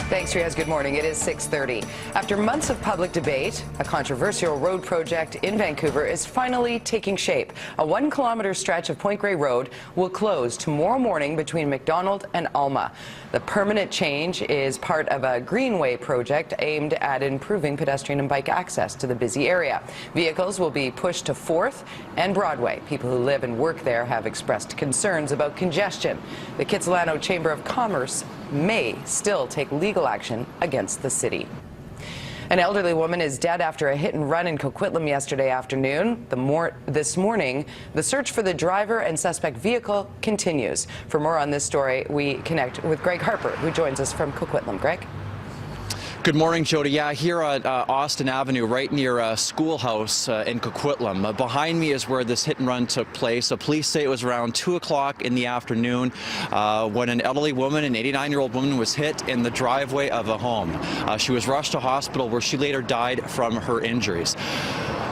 Thanks, Riaz. Good morning. It is 6:30. After months of public debate, a controversial road project in Vancouver is finally taking shape. A 1-kilometer stretch of Point Grey Road will close tomorrow morning between McDonald and Alma. The permanent change is part of a Greenway project aimed at improving pedestrian and bike access to the busy area. Vehicles will be pushed to 4th and Broadway. People who live and work there have expressed concerns about congestion. The Kitsilano Chamber of Commerce may still take legal action against the city. An elderly woman is dead after a hit and run in Coquitlam yesterday afternoon. This morning, the search for the driver and suspect vehicle continues. For more on this story, we connect with Greg Harper, who joins us from Coquitlam. Greg? Good morning, Jody. Yeah, here at Austin Avenue, right near Schoolhouse in Coquitlam. Behind me is where this hit and run took place. Police say it was around 2 o'clock in the afternoon when an elderly woman, an 89-year-old woman, was hit in the driveway of a home. She was rushed to hospital where she later died from her injuries.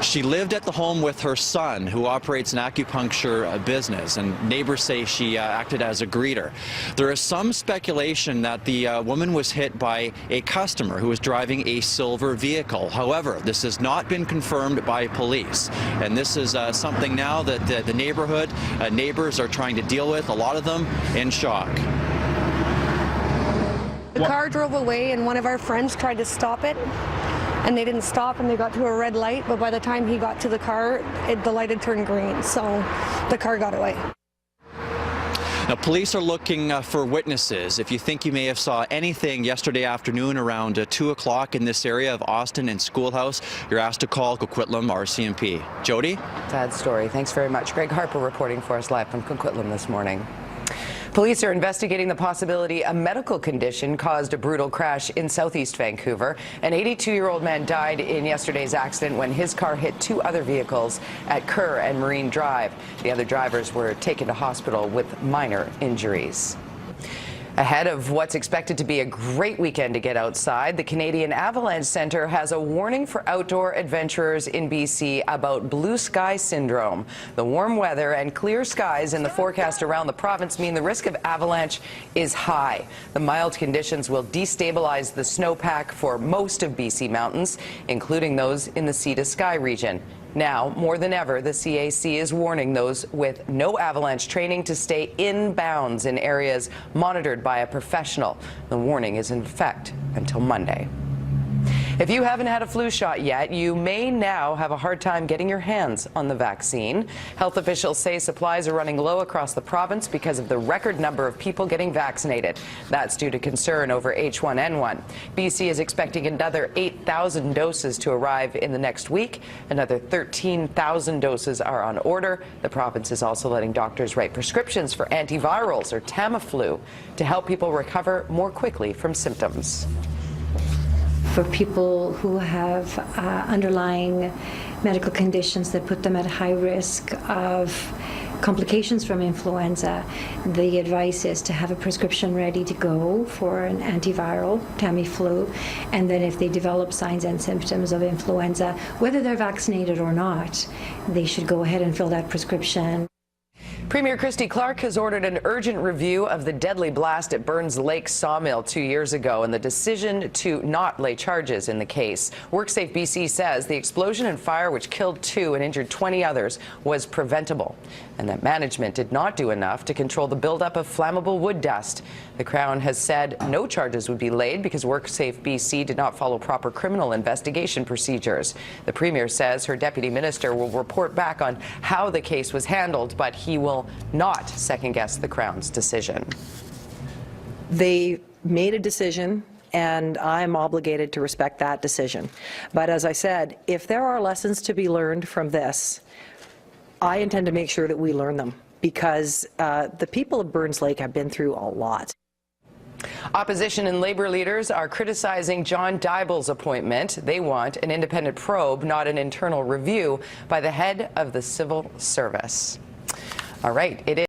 She lived at the home with her son, who operates an acupuncture business, and neighbors say she acted as a greeter. There is some speculation that the woman was hit by a customer who was driving a silver vehicle. However, this has not been confirmed by police, and this is something now that the neighborhood neighbors are trying to deal with, a lot of them in shock. The car drove away and one of our friends tried to stop it, and they didn't stop, and they got to a red light, but by the time he got to the car, the light had turned green, so the car got away. Now, police are looking for witnesses. If you think you may have saw anything yesterday afternoon around 2 o'clock in this area of Austin and Schoolhouse, you're asked to call Coquitlam RCMP. Jody? Sad story. Thanks very much. Greg Harper reporting for us live from Coquitlam this morning. Police are investigating the possibility a medical condition caused a brutal crash in southeast Vancouver. An 82-year-old man died in yesterday's accident when his car hit 2 other vehicles at Kerr and Marine Drive. The other drivers were taken to hospital with minor injuries. Ahead of what's expected to be a great weekend to get outside, the Canadian Avalanche Centre has a warning for outdoor adventurers in BC about blue sky syndrome. The warm weather and clear skies in the forecast around the province mean the risk of avalanche is high. The mild conditions will destabilize the snowpack for most of BC mountains, including those in the sea to sky region. Now, more than ever, the CAC is warning those with no avalanche training to stay in bounds in areas monitored by a professional. The warning is in effect until Monday. If you haven't had a flu shot yet, you may now have a hard time getting your hands on the vaccine. Health officials say supplies are running low across the province because of the record number of people getting vaccinated. That's due to concern over H1N1. BC is expecting another 8,000 doses to arrive in the next week. Another 13,000 doses are on order. The province is also letting doctors write prescriptions for antivirals or Tamiflu to help people recover more quickly from symptoms. For people who have underlying medical conditions that put them at high risk of complications from influenza, the advice is to have a prescription ready to go for an antiviral, Tamiflu, and then if they develop signs and symptoms of influenza, whether they're vaccinated or not, they should go ahead and fill that prescription. Premier Christy Clark has ordered an urgent review of the deadly blast at Burns Lake Sawmill 2 years ago and the decision to not lay charges in the case. WorkSafe BC says the explosion and fire, which killed 2 and injured 20 others, was preventable, and that management did not do enough to control the buildup of flammable wood dust. The Crown has said no charges would be laid because WorkSafe BC did not follow proper criminal investigation procedures. The Premier says her Deputy Minister will report back on how the case was handled, but he will not second-guess the Crown's decision. They made a decision, and I'm obligated to respect that decision. But as I said, if there are lessons to be learned from this, I intend to make sure that we learn them, because the people of Burns Lake have been through a lot. Opposition and Labour leaders are criticizing John Dibel's appointment. They want an independent probe, not an internal review, by the head of the civil service. All right, it is